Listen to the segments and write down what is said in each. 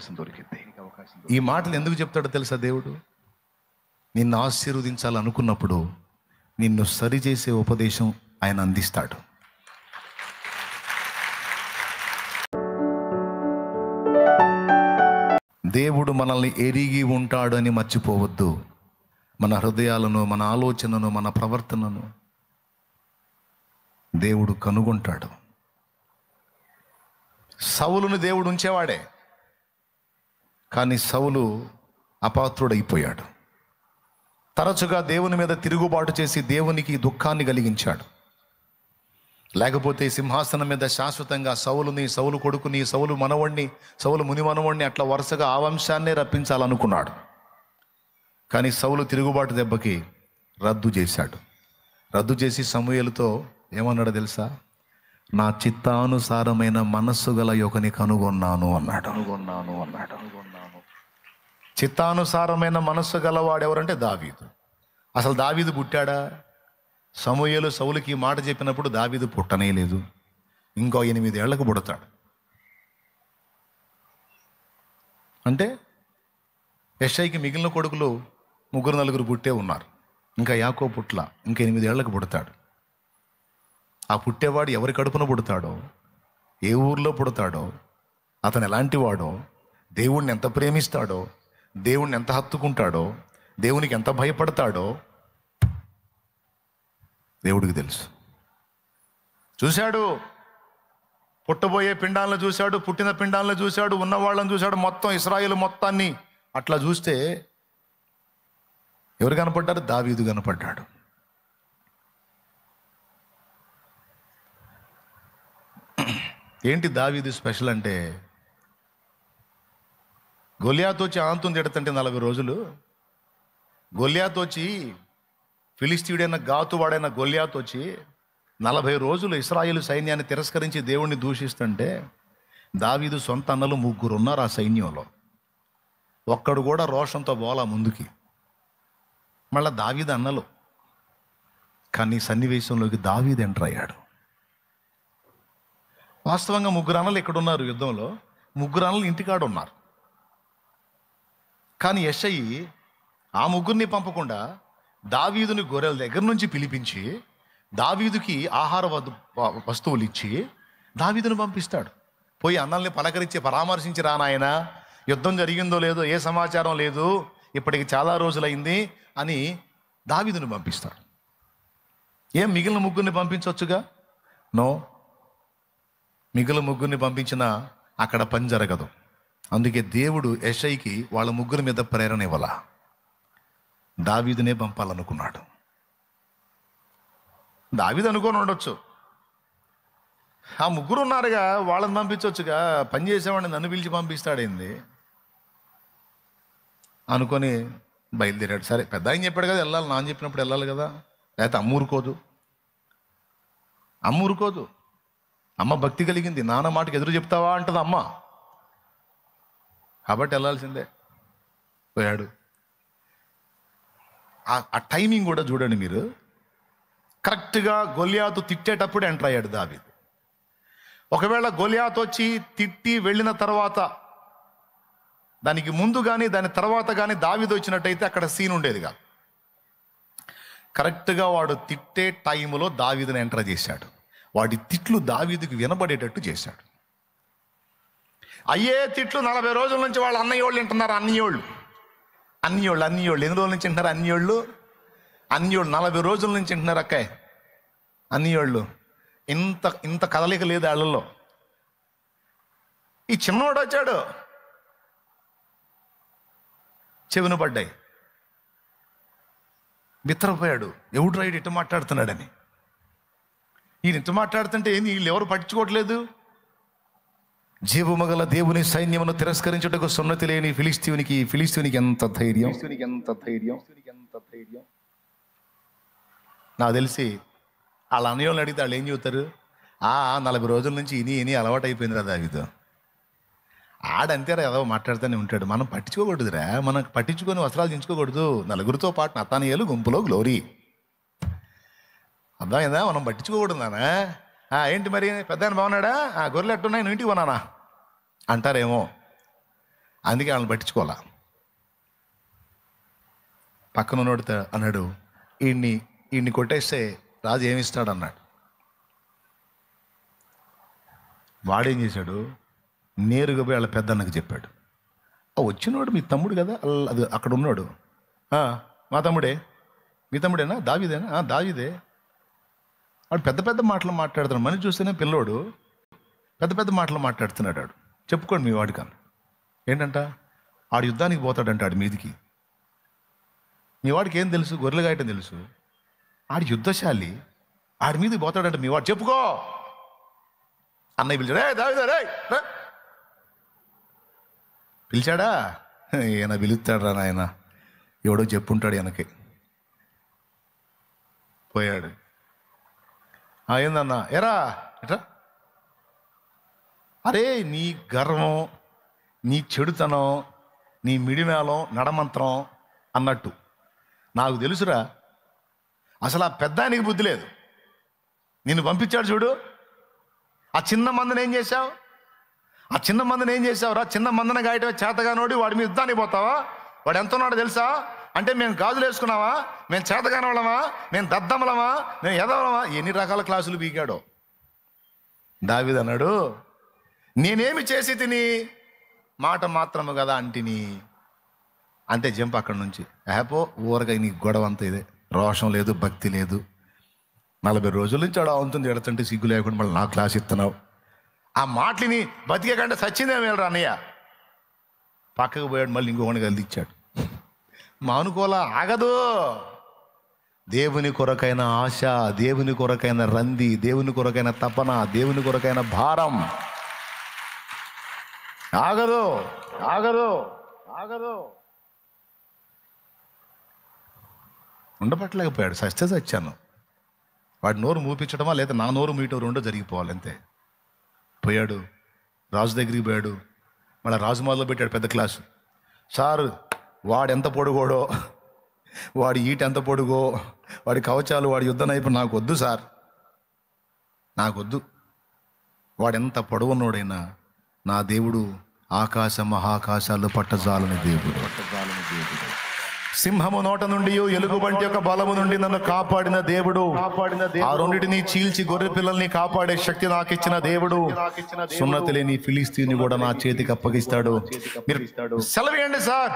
అవకాశం దొరికింది. ఈ మాటలు ఎందుకు చెప్తాడో తెలుసా? దేవుడు నిన్ను ఆశీర్వదించాలనుకున్నప్పుడు నిన్ను సరిచేసే ఉపదేశం ఆయన అందిస్తాడు. దేవుడు మనల్ని ఎరిగి ఉంటాడని మర్చిపోవద్దు. మన హృదయాలను, మన ఆలోచనను, మన ప్రవర్తనను దేవుడు కనుగొంటాడు. సౌలుని దేవుడు ఉంచేవాడే, కానీ సౌలు అపాత్రుడైపోయాడు. తరచుగా దేవుని మీద తిరుగుబాటు చేసి దేవునికి దుఃఖాన్ని కలిగించాడు. లేకపోతే సింహాసనం మీద శాశ్వతంగా సౌలుని, సౌలు కొడుకుని, సౌలు మనవణ్ణి, సౌలు ముని మనవణ్ణి అట్లా వరుసగా ఆ వంశాన్నే రప్పించాలనుకున్నాడు. కానీ సౌలు తిరుగుబాటు దెబ్బకి రద్దు చేశాడు. రద్దు చేసి సమూయేలుతో ఏమన్నాడో తెలుసా? నా చిత్తానుసారమైన మనస్సు గల యొకని కనుగొన్నాను అన్నాడు. చిత్తానుసారమైన మనస్సు గలవాడు ఎవరంటే దావీదు. అసలు దావీదు పుట్టాడా? సమూయేలు సౌలుకి ఈ మాట చెప్పినప్పుడు దావీదు పుట్టనే లేదు. ఇంకో 8 ఏళ్లకు పుడతాడు. అంటే యెషయికి మిగిలిన కొడుకులు 3-4 పుట్టే ఉన్నారు. ఇంకా యాకోబు పుట్ల, ఇంకా 8 ఏళ్లకు పుడతాడు. ఆ పుట్టేవాడు ఎవరి కడుపున పుడతాడో, ఏ ఊర్లో పుడతాడో, అతను ఎలాంటి వాడో, దేవుణ్ణి ఎంత ప్రేమిస్తాడో, దేవుణ్ణి ఎంత హత్తుకుంటాడో, దేవునికి ఎంత భయపడతాడో దేవుడికి తెలుసు. చూశాడు, పుట్టబోయే పిండాలను చూశాడు, పుట్టిన పిండాలను చూశాడు, ఉన్నవాళ్ళని చూశాడు, మొత్తం ఇశ్రాయేలు మొత్తాన్ని. అట్లా చూస్తే ఎవరు కనపడ్డారు? దావీదు కనపడ్డాడు. ఏంటి దావీదు స్పెషల్ అంటే, గొల్యాతు వచ్చి ఆంతుని తిడుతుంటే 40 రోజులు, గొల్యాతు వచ్చి ఫిలిస్తీయుడైన గాతువాడైన గొల్యాతు వచ్చి 40 రోజులు ఇశ్రాయేలు సైన్యాన్ని తిరస్కరించి దేవుణ్ణి దూషిస్తుంటే, దావీదు సొంత అన్నలు 3 ఉన్నారు ఆ సైన్యంలో. ఒక్కడు కూడా రోషంతో పోలా ముందుకి. మళ్ళా దావీదు అన్నలు. కానీ సన్నివేశంలోకి దావీదు ఎంటర్ అయ్యాడు. వాస్తవంగా 3 అన్నలు ఎక్కడున్నారు యుద్ధంలో? 3 అన్నలు ఇంటికాడ ఉన్నారు. కానీ యెషయి ఆ 3 పంపకుండా దావీదుని గొర్రెల దగ్గర నుంచి పిలిపించి దావీదుకి ఆహార వస్తువులు ఇచ్చి దావీదుని పంపిస్తాడు. పోయి అన్నల్ని పలకరించి పరామర్శించి రా నాయనా, యుద్ధం జరిగిందో లేదో ఏ సమాచారం లేదు, ఇప్పటికి చాలా రోజులైంది అని దావీదుని పంపిస్తాడు. ఏం మిగిలిన 3 పంపించవచ్చుగా? నో, మిగిలిన 3 పంపించినా అక్కడ పని జరగదు. అందుకే దేవుడు యెషయికి వాళ్ళ 3 మీద ప్రేరణ ఇవ్వాల, దావీదునే పంపాలనుకున్నాడు. దావీదు అనుకొని ఉండొచ్చు, ఆ 3 ఉన్నారుగా వాళ్ళని పంపించవచ్చుగా, పని చేసేవాడిని నన్ను పిలిచి పంపిస్తాడేంది అనుకొని బయలుదేరాడు. సరే, పెద్ద ఆయన చెప్పాడు కదా వెళ్ళాలి, నాన్న చెప్పినప్పుడు వెళ్ళాలి కదా. లేకపోతే అమ్మ ఊరుకోదు. అమ్మ భక్తి కలిగింది, నాన్న మాటకి ఎదురు చెప్తావా అంటది అమ్మ. కాబట్టి వెళ్ళాల్సిందే. పోయాడు. ఆ టైమింగ్ కూడా చూడండి మీరు. కరెక్ట్గా గొల్యాతు తిట్టేటప్పుడు ఎంటర్ అయ్యాడు దావీదు. ఒకవేళ గొల్యాతు వచ్చి తిట్టి వెళ్ళిన తర్వాత, దానికి ముందు కానీ దాని తర్వాత కానీ దావీదు వచ్చినట్టయితే అక్కడ సీన్ ఉండేది కాదు. కరెక్ట్గా వాడు తిట్టే టైంలో దావీదుని ఎంటర్ చేశాడు. వాడి తిట్లు దావీదుకి వినబడేటట్టు చేశాడు. అయ్యే తిట్లు 40 రోజుల నుంచి వాళ్ళ అన్నయ్యోళ్ళు వింటున్నారు. అన్నయ్యోళ్ళు ఎన్ని రోజుల నుంచి వింటున్నారు? అన్నయ్యోళ్ళు 40 రోజుల నుంచి వింటున్నారు. అక్కాయ్ అన్నయ్యోళ్ళు ఇంత కదలిక లేదు వాళ్ళల్లో. ఈ చిన్నోడు వచ్చాడు, చెవిన పడ్డాయి, బిత్తరపోయాడు. ఎవడు రైడ్ ఇట్ట మాట్లాడుతున్నాడని. ఈయన ఇట్ట మాట్లాడుతుంటే ఏంది, వీళ్ళు ఎవరు పట్టించుకోవట్లేదు. జీవమగల దేవుని సైన్యమును తిరస్కరించుటకు సున్నతి లేని ఫిలిస్తీయునికి ఎంత ధైర్యం. నాకు తెలిసి వాళ్ళ అన్నయ్యలను అడిగితే వాళ్ళు ఏం చెబుతారు? 40 రోజుల నుంచి ఇని అలవాటు అయిపోయింది రా దావీదు. ఆడంతేరా ఏదో మాట్లాడుతూనే ఉంటాడు. మనం పట్టించుకోకూడదురా, మనకు పట్టించుకొని వస్త్రాలు దించుకోకూడదు. నలుగురితో పాటు నతానియేలు గుంపులో గ్లోరీ. అర్థమైందా? మనం పట్టించుకోకూడదు నానా. ఏంటి మరి పెద్ద ఆయన బాగున్నాడా? గొర్రెలు ఎట్టున్నాయి, నువ్వు ఇంటికి పోనానా అంటారేమో. అందుకే వాళ్ళని పట్టించుకోవాలా. పక్కన ఉన్నోడితో అన్నాడు, ఈయన్ని కొట్టేస్తే రాజు ఏమిస్తాడు అన్నాడు. వాడేం చేశాడు, నేరుగా పోయి వాళ్ళ పెద్దన్నకు చెప్పాడు. వచ్చినవాడు మీ తమ్ముడు కదా, అది అక్కడ ఉన్నాడు. మా తమ్ముడే. మీ తమ్ముడేనా? దావీదేనా? దావీదే. వాడు పెద్ద పెద్ద మాటలు మాట్లాడుతున్నాడు. మనిషి చూస్తేనే పిల్లోడు పెద్ద పెద్ద మాటలు మాట్లాడుతున్నాడు. వాడు చెప్పుకోండి మీ వాడికి అని. ఏంటంట, ఆడు యుద్ధానికి పోతాడంట ఆడి మీదికి. మీ వాడికి ఏం తెలుసు? గొర్రెలు గాయటం తెలుసు. ఆడి యుద్ధశాలి, ఆడి మీదకి పోతాడంట మీ వాడు. చెప్పుకో. అన్నయ్య పిలిచాడు, రే దావీదా రే. పిలిచాడా? ఈయన పిలుస్తాడు రా నాయన, ఎవడో చెప్పుంటాడు వెనక్కి. పోయాడు. ఏందన్నా? ఎరా ఎట్రా. అరే నీ గర్వం, నీ చెడుతనం, నీ మిడిమేళం, నడమంత్రం అన్నట్టు నాకు తెలుసురా. అసలు ఆ పెద్ద ఆయనకి బుద్ధి లేదు. నిన్ను పంపించాడు చూడు. ఆ చిన్న మందని ఏం చేశావు? ఆ చిన్న మందని ఏం చేసావురా? చిన్న మందన గాయటమే చేతగానోడి వాడి మీద యుద్ధానికి పోతావా? వాడు ఎంత ఉన్నాడో తెలుసా? అంటే మేము గాజులు వేసుకున్నావా? మేము చేతగాని వాళ్ళమా? మేము దద్దమ్మలమా? మేము ఎదవలమా? ఎన్ని రకాల క్లాసులు పీకాడో. దావీదు అన్నాడు, నేనేమి చేసి తిని మాట మాత్రము కదా అంటిని. అంతే జంప్ అక్కడి నుంచి. హ్యాపో ఊరగా నీ గొడవ అంతా ఇదే. రోషం లేదు, భక్తి లేదు. 40 రోజుల నుంచి ఆడ అవుతుంది ఎడతంటే సిగ్గు లేకుండా మళ్ళీ నా క్లాస్ ఇస్తున్నావు. ఆ మాటలిని బతికే కంటే సచ్చిందే మేలరా అన్నయ్య. పక్కకు పోయాడు. మళ్ళీ ఇంకొకటి కలిదిచ్చాడు. మానుకోలా, ఆగదు. దేవుని కొరకైన ఆశ, దేవుని కొరకైన రంది, దేవుని కొరకైన తపన, దేవుని కొరకైన భారం ఆగదు, ఆగదు, ఆగదు. ఉండపట్టలేకపోయాడు. సస్తే చచ్చాను. వాడి నోరు మూపించడమా లేదా నా నోరు మీటో రెండో జరిగిపోవాలి అంతే. పోయాడు రాజు దగ్గరికి పోయాడు. మళ్ళీ రాజు మొదలు పెట్టాడు పెద్ద క్లాసు. సార్ వాడెంత పొడుగోడో, వాడి ఈట ఎంత పొడుగో, వాడి కవచాలు, వాడి యుద్ధ నైపుణ్యం నాకు వద్దు సార్, నాకొద్దు. వాడెంత పొడవున్నోడైనా నా దేవుడు ఆకాశ మహాకాశాలు పట్టజాలని దేవుడు. సింహము నోట నుండి, ఎలుగుబంటి యొక్క బలము నుండి నన్ను కాపాడిన దేవుడు. ఆ రెండింటిని చీల్చి గొర్రె పిల్లల్ని కాపాడే శక్తి నాకు ఇచ్చిన దేవుడు. సున్నతి లేని ఫిలిస్తీని కూడా నా చేతికి అప్పగిస్తాడు. మీరు సెలవేయండి సార్,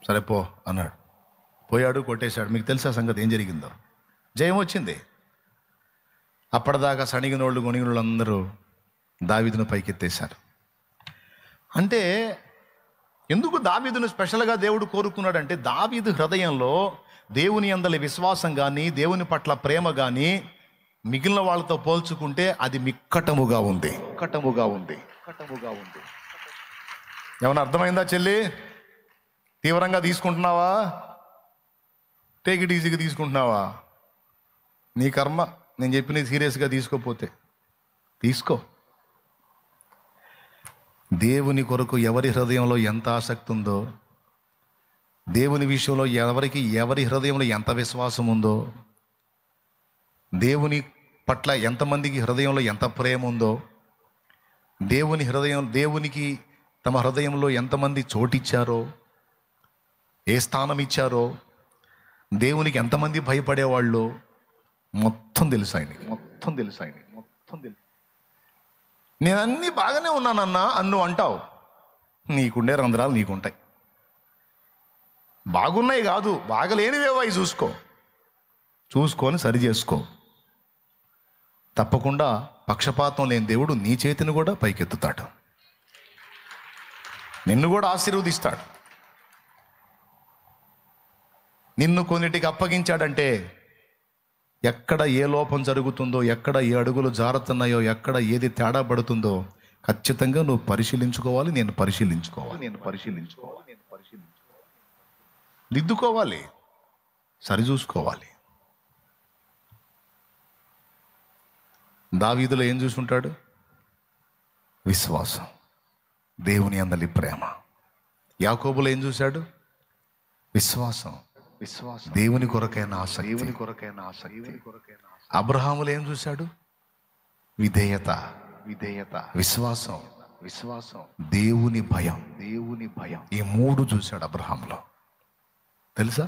సరే పో అన్నాడు. పోయాడు, కొట్టేశాడు. మీకు తెలుసా సంగతి ఏం జరిగిందో? జయం వచ్చింది. అప్పటిదాకా సణిగినోళ్ళు గొణిగినోళ్ళు అందరూ దావీదును పైకెత్తేశారు. అంటే ఎందుకు దావీదును స్పెషల్గా దేవుడు కోరుకున్నాడంటే, దావీదు హృదయంలో దేవుని యందలి విశ్వాసం కానీ, దేవుని పట్ల ప్రేమ కానీ మిగిలిన వాళ్ళతో పోల్చుకుంటే అది మిక్కటముగా ఉంది. ఏమన్నా అర్థమైందా చెల్లి? తీవ్రంగా తీసుకుంటున్నావా? టేక్ ఇట్ ఈజీగా తీసుకుంటున్నావా? నీ కర్మ. నేను చెప్పినది సీరియస్గా తీసుకోపోతే తీసుకో. దేవుని కొరకు ఎవరి హృదయంలో ఎంత ఆసక్తి ఉందో, దేవుని విషయంలో ఎవరి హృదయంలో ఎంత విశ్వాసం ఉందో, దేవుని పట్ల ఎంతమందికి హృదయంలో ఎంత ప్రేమ ఉందో, దేవునికి తమ హృదయంలో ఎంతమంది చోటిచ్చారో, ఏ స్థానం ఇచ్చారో, దేవునికి ఎంతమంది భయపడేవాళ్ళు మొత్తం తెలుసు ఆయనకి. నేను అన్నీ బాగానే ఉన్నానన్నా అన్ను అంటావు. నీకుండే రంధ్రాలు నీకుంటాయి. బాగున్నాయి కాదు, బాగలేనివేవో అవి చూసుకొని సరి చేసుకో. తప్పకుండా పక్షపాతం లేని దేవుడు నీ చేతిని కూడా పైకెత్తుతాడు, నిన్ను కూడా ఆశీర్వదిస్తాడు. నిన్ను కొన్నిటికి అప్పగించాడంటే ఎక్కడ ఏ లోపం జరుగుతుందో, ఎక్కడ ఏ అడుగులు జారుతున్నాయో, ఎక్కడ ఏది తేడా పడుతుందో ఖచ్చితంగా నువ్వు పరిశీలించుకోవాలి. నేను పరిశీలించుకోవాలి, దిద్దుకోవాలి, సరిచూసుకోవాలి. దావీదులో ఏం చూసుంటాడు? విశ్వాసం, దేవుని అందలి ప్రేమ. యాకోబులో ఏం చూశాడు? విశ్వాసం, దేవుని కొరకైన ఆసక్తి. అబ్రహాములో ఏం చూశాడు? విధేయత, విశ్వాసం, దేవుని భయం, ఈ మూడు చూశాడు అబ్రహాంలో. తెలుసా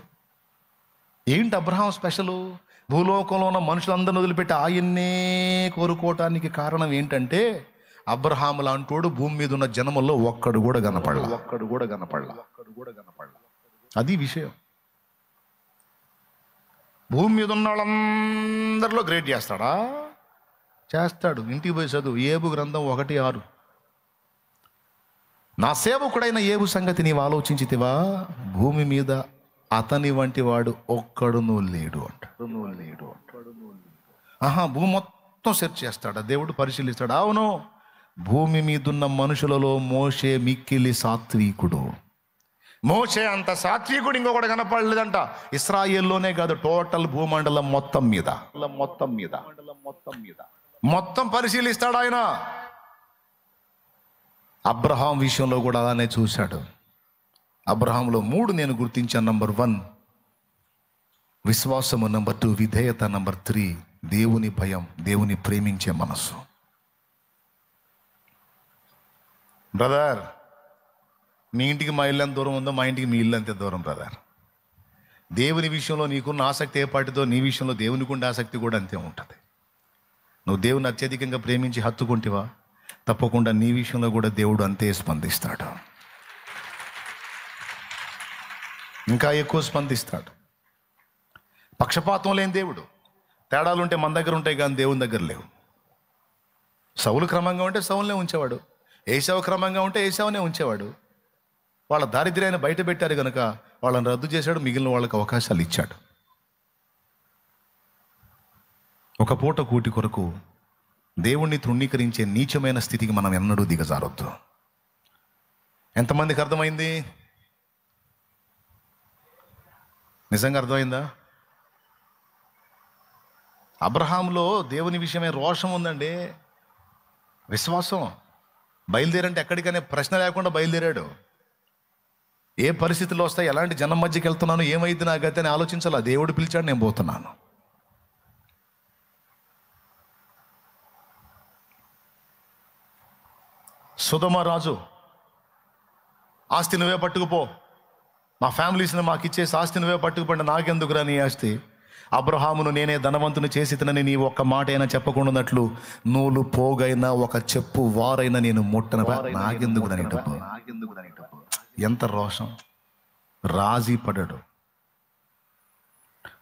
ఏంటి అబ్రహాం స్పెషల్? భూలోకంలో ఉన్న మనుషులందరిని వదిలిపెట్టి ఆయన్నే కోరుకోవటానికి కారణం ఏంటంటే, అబ్రహాం లాంటోడు భూమి మీద ఉన్న జనముల్లో ఒక్కడు కూడా కనపడలా. అది విషయం. భూమి మీద ఉన్న వాళ్ళందరిలో గ్రేట్ చేస్తాడా? చేస్తాడు. ఇంటికి పోయి చదువు ఏబు గ్రంథం 1:6. నా సేవకుడైన ఏబు సంగతి నీవు ఆలోచించితివా? భూమి మీద అతని వంటి వాడు ఒక్కడునూ లేడు అంటాడు. భూమి మొత్తం సెర్చ్ చేస్తాడు దేవుడు, పరిశీలిస్తాడు. అవును, భూమి మీదున్న మనుషులలో మోషే మిక్కిలి సాత్వికుడు. మోషే అంత సాత్వికుడు ఇంకొకటి కనపడలేదంట. ఇస్రాయేల్లోనే కాదు, టోటల్ భూమండలం మొత్తం మీద మొత్తం పరిశీలిస్తాడు ఆయన. అబ్రహాం విషయంలో కూడా అలానే చూశాడు. అబ్రహాంలో 3 నేను గుర్తించాను. నంబర్ 1 విశ్వాసము, నంబర్ 2 విధేయత, నంబర్ 3 దేవుని భయం, దేవుని ప్రేమించే మనస్సు. బ్రదర్, మీ ఇంటికి మా ఇల్లు ఎంత దూరం ఉందో మా ఇంటికి మీ ఇల్లు అంతే దూరం బ్రదర్. దేవుని విషయంలో నీకున్న ఆసక్తి ఏ పాటితో నీ విషయంలో దేవునికి ఉండే ఆసక్తి కూడా అంతే ఉంటుంది. నువ్వు దేవుని అత్యధికంగా ప్రేమించి హత్తుకుంటేవా, తప్పకుండా నీ విషయంలో కూడా దేవుడు అంతే స్పందిస్తాడు, ఇంకా ఎక్కువ స్పందిస్తాడు. పక్షపాతం లేని దేవుడు. తేడాలు ఉంటే మన దగ్గర ఉంటాయి కానీ దేవుని దగ్గర లేవు. సౌలు క్రమంగా ఉంటే సౌలునే ఉంచేవాడు, ఏశావు క్రమంగా ఉంటే ఏశావునే ఉంచేవాడు. వాళ్ళ దారిద్ర్యాన్ని బయట పెట్టారు కనుక వాళ్ళని రద్దు చేశాడు, మిగిలిన వాళ్ళకి అవకాశాలు ఇచ్చాడు. ఒక పూట కూటి కొరకు దేవుణ్ణి తృణీకరించే నీచమైన స్థితికి మనం ఎన్నడూ దిగజారొద్దు. ఎంతమందికి అర్థమైంది? నిజంగా అర్థమైందా? అబ్రహాంలో దేవుని విషయమే రోషం ఉందండి, విశ్వాసం. బయలుదేరంటే ఎక్కడికనే ప్రశ్న లేకుండా బయలుదేరాడు. ఏ పరిస్థితుల్లో వస్తాయి, ఎలాంటి జనం మధ్యకి వెళ్తున్నాను, ఏమైంది నా గతి అని ఆలోచించాలా. దేవుడు పిలిచాడు, నేను పోతున్నాను. సొదొమ రాజు, ఆస్తి నువ్వే పట్టుకుపో, మా ఫ్యామిలీస్ని మాకు ఇచ్చేసి ఆస్తి నువ్వే పట్టుకుపోండి, నాకెందుకురా నీ ఆస్తి. అబ్రహామును నేనే ధనవంతుని చేసి తినని నీ ఒక్క మాట అయినా చెప్పకుండాన్నట్లు నూలు పోగైనా ఒక చెప్పు వారైనా నేను ముట్టన, నాకెందుకు దాని డబ్బు. ఎంత రోషం! రాజీ పడ్డాడు.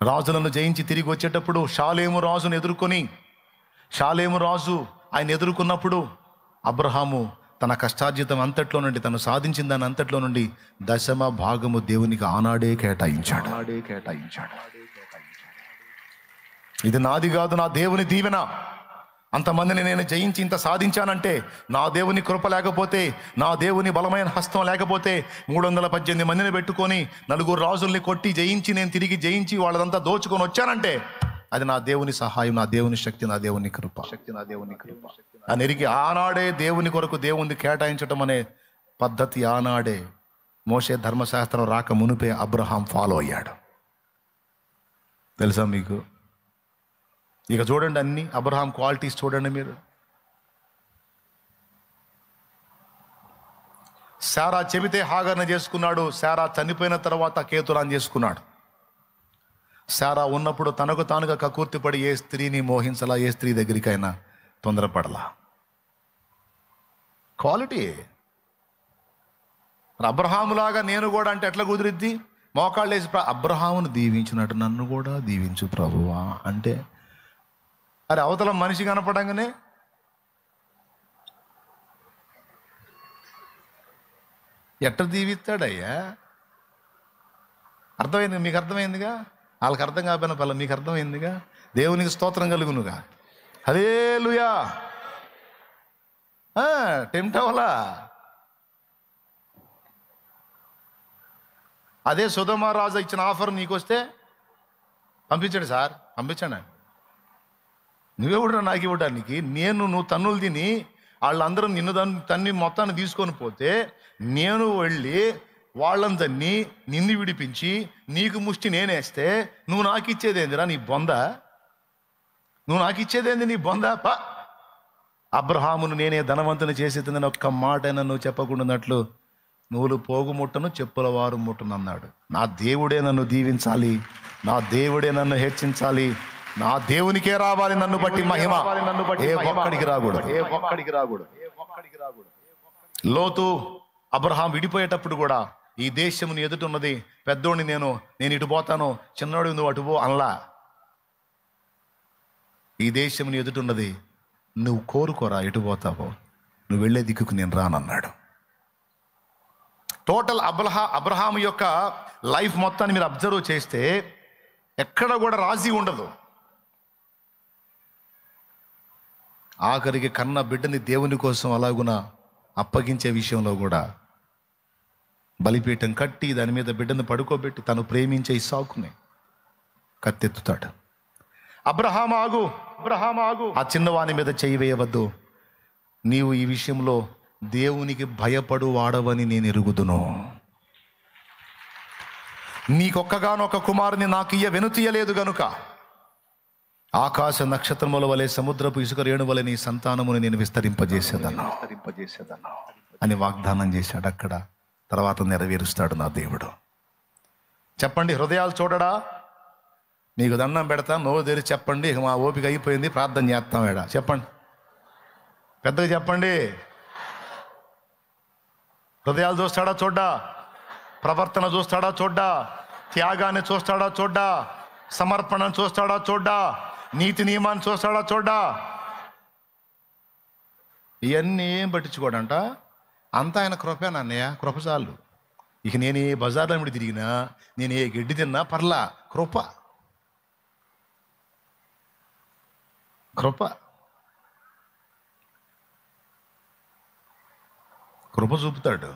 రాజులను జయించి తిరిగి వచ్చేటప్పుడు షాలేము రాజును ఎదుర్కొని, షాలేము రాజు ఆయన ఎదుర్కొన్నప్పుడు అబ్రహాము తన కష్టార్జితం అంతట్లో నుండి, తను సాధించిన దాని అంతట్లో నుండి 10వ భాగము దేవునికి ఆనాడే కేటాయించాడు. ఇది నాది కాదు, నా దేవుని దీవెన. అంతమందిని నేను జయించి ఇంత సాధించానంటే నా దేవుని కృప లేకపోతే, నా దేవుని బలమైన హస్తం లేకపోతే, 318 మందిని పెట్టుకొని 4 రాజుల్ని కొట్టి జయించి, నేను తిరిగి జయించి వాళ్ళదంతా దోచుకొని వచ్చానంటే అది నా దేవుని సహాయం, నా దేవుని శక్తి, నా దేవుని కృప అని ఎరిగి ఆనాడే దేవుని కొరకు దేవుని కేటాయించడం అనే పద్ధతి ఆనాడే మోషే ధర్మశాస్త్రం రాక మునిపే అబ్రహాం ఫాలో అయ్యాడు. తెలుసా మీకు? ఇక చూడండి, అన్ని అబ్రహాం క్వాలిటీస్ చూడండి మీరు. శారా చెబితే హాగర్ని చేసుకున్నాడు. శారా చనిపోయిన తర్వాత కేతురాన్ని చేసుకున్నాడు. శారా ఉన్నప్పుడు తనకు తానుగా కకూర్తిపడి ఏ స్త్రీని మోహించలా, ఏ స్త్రీ దగ్గరికైనా తొందరపడలా. క్వాలిటీ. అబ్రహాములాగా నేను కూడా అంటే ఎట్లా కుదిరిద్ది? మోకాళ్ళు వేసి అబ్రహామును దీవించినట్టు నన్ను కూడా దీవించు ప్రభువా అంటే, అరే అవతల మనిషి కనపడంగానే ఎట్ట దీవిస్తాడయ్యా? అర్థమైంది? మీకు అర్థమైందిగా? వాళ్ళకి అర్థం కాకపోయినా పల్ల మీకు అర్థమైందిగా. దేవునికి స్తోత్రం కలుగునుగా. హల్లెలూయా. టెంప్ట్ అవ్వలా. అదే సొదొమ రాజు ఇచ్చిన ఆఫర్ నీకు వస్తే పంపించండి సార్, పంపించండి. నువ్వెవడా నాకు ఇవ్వడానికి? నువ్వు తన్నులు తిని వాళ్ళందరూ నిన్ను తన్ని మొత్తాన్ని తీసుకొని పోతే నేను వెళ్ళి వాళ్ళని తన్ని నిన్ను విడిపించి నీకు ముష్టి నేనేస్తే నువ్వు నాకు ఇచ్చేదేందిరా నీ బొంద? నువ్వు నాకు ఇచ్చేదేంది నీ బొంద? అబ్రహామును నేనే ధనవంతుని చేసి తిందని ఒక్క మాటైనా నువ్వు చెప్పకుండాన్నట్లు నువ్వులు పోగుముట్టను చెప్పుల వారు ముట్టను అన్నాడు. నా దేవుడే నన్ను దీవించాలి, నా దేవుడే నన్ను హెచ్చించాలి, నా దేవునికే రావాలి నన్ను బట్టి మహిమ, ఏ ఒక్కడికి రాకూడదు. లోతు అబ్రహాం విడిపోయేటప్పుడు కూడా ఈ దేశముని ఎదుటున్నది పెద్దోడిని నేను ఇటు పోతాను, చిన్నోడి నువ్వు అటు పో అనలా. ఈ దేశముని ఎదుటున్నది నువ్వు కోరుకోరా, ఎటు పోతావో, నువ్వు వెళ్ళే దిక్కుకు నేను రానన్నాడు. టోటల్ అబ్రహాం యొక్క లైఫ్ మొత్తాన్ని మీరు అబ్జర్వ్ చేస్తే ఎక్కడ కూడా రాజీ ఉండదు. ఆఖరికి కన్న బిడ్డని దేవుని కోసం అలాగున అప్పగించే విషయంలో కూడా బలిపీఠం కట్టి దాని మీద బిడ్డను పడుకోబెట్టి తను ప్రేమించే ఇస్సాకుని కత్తెత్తుతాడు. అబ్రహాం ఆగు, ఆ చిన్నవాని మీద చేయి వేయవద్దు, నీవు ఈ విషయంలో దేవునికి భయపడు వాడవని నేను ఎరుగుదును. నీకొక్కగానొక్క కుమారుని నాకు వెనుతీయలేదు గనుక ఆకాశ నక్షత్రముల వలె సముద్రపు ఇసుక రేణు వలె నీ సంతానముని నేను విస్తరింపజేసేదన్నా అని వాగ్దానం చేశాడు. అక్కడ తర్వాత నెరవేరుస్తాడు నా దేవుడు. చెప్పండి, హృదయాలు చూడడా? మీకు దండం పెడతా, నోరు తెరిచి చెప్పండి. ఇక మా ఓపిక అయిపోయింది, ప్రార్థన చేస్తాం. ఏడా చెప్పండి, పెద్దగా చెప్పండి. హృదయాలు చూస్తాడా చూడ్డా? ప్రవర్తన చూస్తాడా చూడ్డా? త్యాగాన్ని చూస్తాడా చూడ్డా? సమర్పణను చూస్తాడా చూడ్డా? నీతి నియమాన్ని చూస్తాడా చూడ్డా? ఇవన్నీ ఏం పట్టించుకోడంట. అంతా ఆయన కృపే నాన్నయ్య, కృప చాలు. ఇక నేను ఏ బజార్లో విడి తిరిగినా, నేను ఏ గడ్డి తిన్నా పర్లా, కృప చూపుతాడు.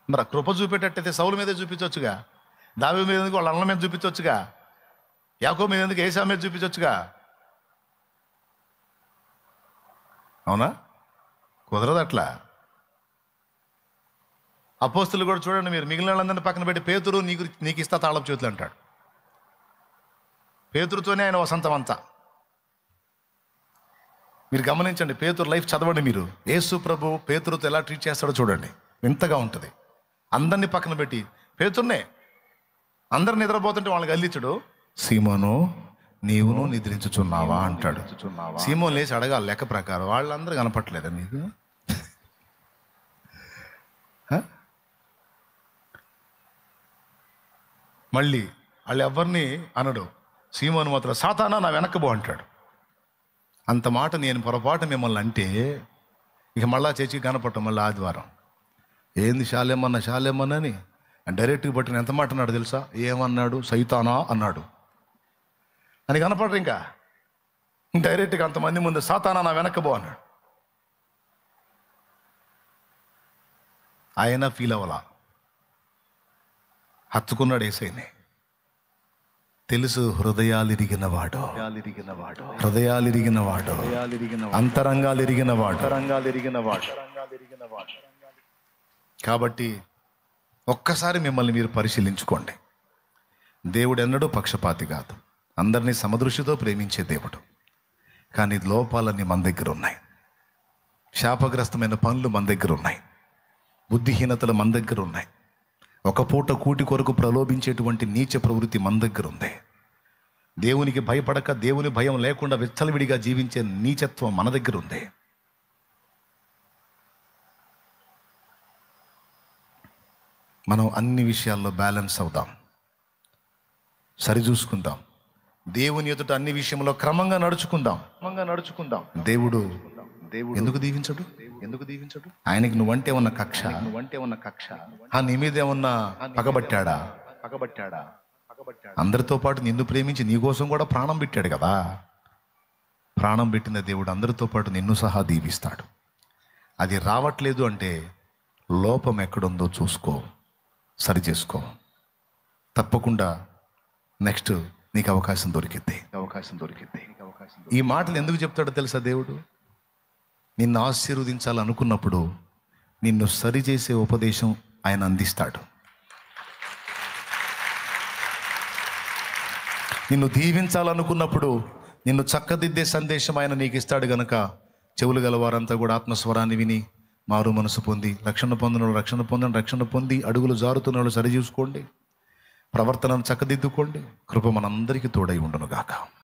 మరి ఆ కృప చూపేటట్టయితే సౌలు మీదే చూపించవచ్చుగా, దావీదు మీద ఎందుకు వాళ్ళ అన్న మీద చూపించవచ్చుగా, యాకోబు మీద ఎందుకు ఏసా మీద చూపించవచ్చుగా. అవునా? కుదరదు అట్లా. అపోస్తులు కూడా చూడండి మీరు, మిగిలిన వాళ్ళందరినీ పక్కన పెట్టి పేతురు నీకు ఇస్తా తాళపు చేతులు అంటాడు. పేతురుతోనే ఆయన వసంతం అంతా. మీరు గమనించండి, పేతురు లైఫ్ చదవండి మీరు. యేసు ప్రభు పేతురుతో ఎలా ట్రీట్ చేస్తాడో చూడండి, వింతగా ఉంటుంది. అందరినీ పక్కన పెట్టి పేతుర్నే, అందరు నిద్రపోతుంటే వాళ్ళకి అల్లించడు. సీమోను నీవును నిద్రించుచున్నావా అంటాడు. సీమోను లేచి అడగాలి లెక్క ప్రకారం, వాళ్ళందరూ కనపట్లేదా నీకు? మళ్ళీ వాళ్ళు ఎవరిని అనడు. సీమోను మాత్రం సాతానా నా వెనక్కబో అంటాడు. అంత మాట నేను పొరపాటు మిమ్మల్ని అంటే ఇక మళ్ళా చర్చికి కనపడటం, మళ్ళీ ఆదివారం ఏంది శాలేమని డైరెక్ట్గా పట్టిన ఎంత మాట అన్నాడు తెలుసా? ఏమన్నాడు? సైతానా అన్నాడు అని కనపడరు. ఇంకా డైరెక్ట్గా అంతమంది ముందు సాతానా నా వెనక్కబో అన్నాడు. ఆయన ఫీల్ అవ్వలా, హత్తుకున్నాడు యేసయ్యని. తెలుసు హృదయాలిరిగిన వాడు, అంతరంగాలిరిగిన వాడు. కాబట్టి ఒక్కసారి మిమ్మల్ని మీరు పరిశీలించుకోండి. దేవుడు ఎన్నడూ పక్షపాతి కాదు, అందరినీ సమదృష్టితో ప్రేమించే దేవుడు. కానీ లోపాలన్నీ మన దగ్గర ఉన్నాయి, శాపగ్రస్తమైన పనులు మన దగ్గర ఉన్నాయి, బుద్ధిహీనతలు మన దగ్గర ఉన్నాయి, ఒక పూట కూటి కొరకు ప్రలోభించేటువంటి నీచ ప్రవృత్తి మన దగ్గర ఉంది. దేవునికి భయపడక, దేవుని భయం లేకుండా విచ్చలవిడిగా జీవించే నీచత్వం మన దగ్గర ఉంది. మనం అన్ని విషయాల్లో బ్యాలెన్స్ అవుదాం, సరిచూసుకుందాం. దేవుని ఎదుట అన్ని విషయంలో క్రమంగా నడుచుకుందాం. దేవుడు ఎందుకు దీవించడు? ఆయనకి నువ్వంటే ఉన్న కక్ష, నీ మీద ఏమన్నా పగబట్టాడా? అందరితో పాటు నిన్ను ప్రేమించి నీ కోసం కూడా ప్రాణం పెట్టాడు కదా. ప్రాణం పెట్టిన దేవుడు అందరితో పాటు నిన్ను సహా దీవిస్తాడు. అది రావట్లేదు అంటే లోపం ఎక్కడుందో చూసుకో, సరి చేసుకో. తప్పకుండా నెక్స్ట్ నీకు అవకాశం దొరికిద్ది. ఈ మాటలు ఎందుకు చెప్తాడో తెలుసా? దేవుడు నిన్ను ఆశీర్వదించాలనుకున్నప్పుడు నిన్ను సరిచేసే ఉపదేశం ఆయన అందిస్తాడు. నిన్ను దీవించాలనుకున్నప్పుడు నిన్ను చక్కదిద్దే సందేశం ఆయన నీకు ఇస్తాడు. గనుక చెవులు గలవారంతా కూడా ఆత్మస్వరాన్ని విని మారు మనసు పొంది రక్షణ పొందిన రక్షణ పొందండి, రక్షణ పొంది అడుగులు జారుతున్న వాళ్ళు సరిచూసుకోండి, ప్రవర్తనను చక్కదిద్దుకోండి. కృప మనందరికీ తోడై ఉండును గాక.